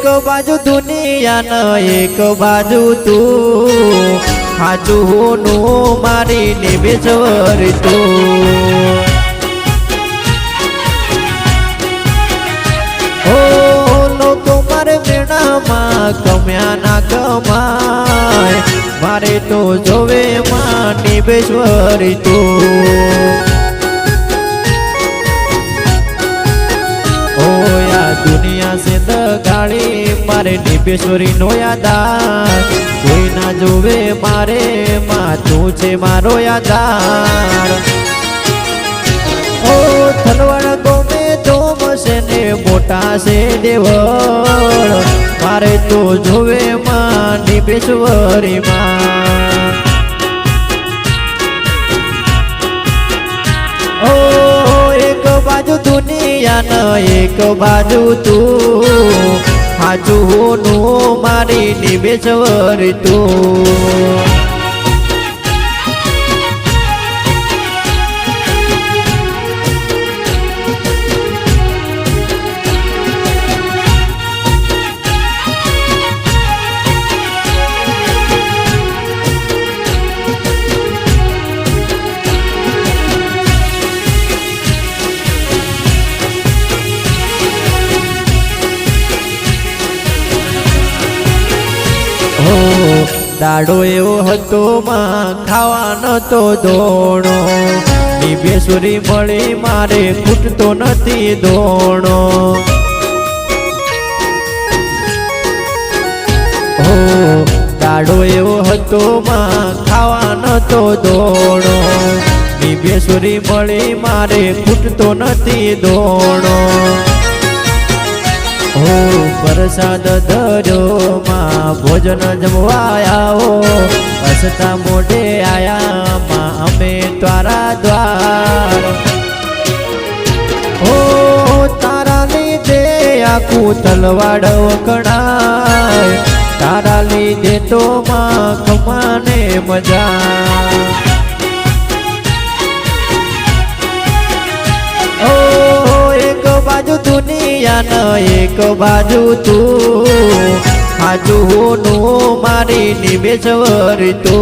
एक बाजू दुनिया न एक बाजू तू हाचू होनो मारी निबेश्वर तू लोको मारे मेणा मां कम्या ना कमाय मारे तो जोवे मां निबेश्वर तू दुनिया से दगाड़ी मारे निबेश्वरी नो यादार कोई ना जोवे मारे मां तू छे मारो यादार ओ थलवाड़ गोमे धोम से ने मोटा से देवळ मारे तो जोवे मां निबेश्वरी मां एक बाजू दुनिया न एक बाजू तू हाचू होनो मारी निबेश्वर तू दाड़ो एवो हतो मां खावा नतो दोणो निबेश्वरी मळी मारे खूटतो नथी दोणो दाड़ो एवो हतो मां खावा नतो दोणो निबेश्वरी मळी मारे खूटतो नथी दोणो प्रसाद धर्यो मां भोजन जमवायाओ हसता मोढे आया मां अमे तारा द्वार तारा लीधे आखू तलवाड़ वखणाय तारा लीधे तो मां खमाने मजा एक बाजू दुनिया न एक बाजू तू हाचू होनो मारी निबेश्वर तू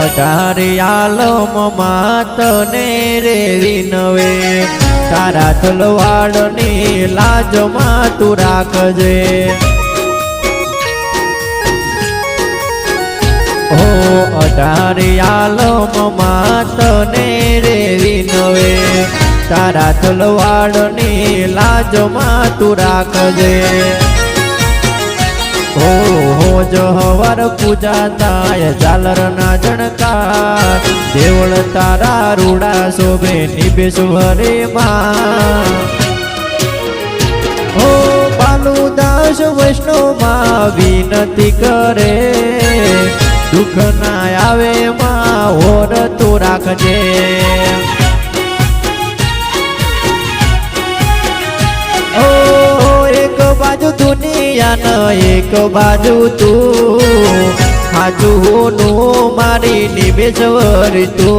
अठारे आलम मातने रे विनवे तारा तलवाड़नी लाज मां तू राखजे अठारे आलम मातने रे विनवे तारा तलवाड़नी लाज मां तू राखजे जो हवर पूजा ताय झालर ना जणकार देवळ तारा रूड़ा शोभे निबेश्वरी मां बालुदास वैष्णव मां विनती करे दुख ना आवे मां और तू राखजे एक बाजू दुनिया न एक बाजू तू हाचू होनो मारी निबेश्वर तू।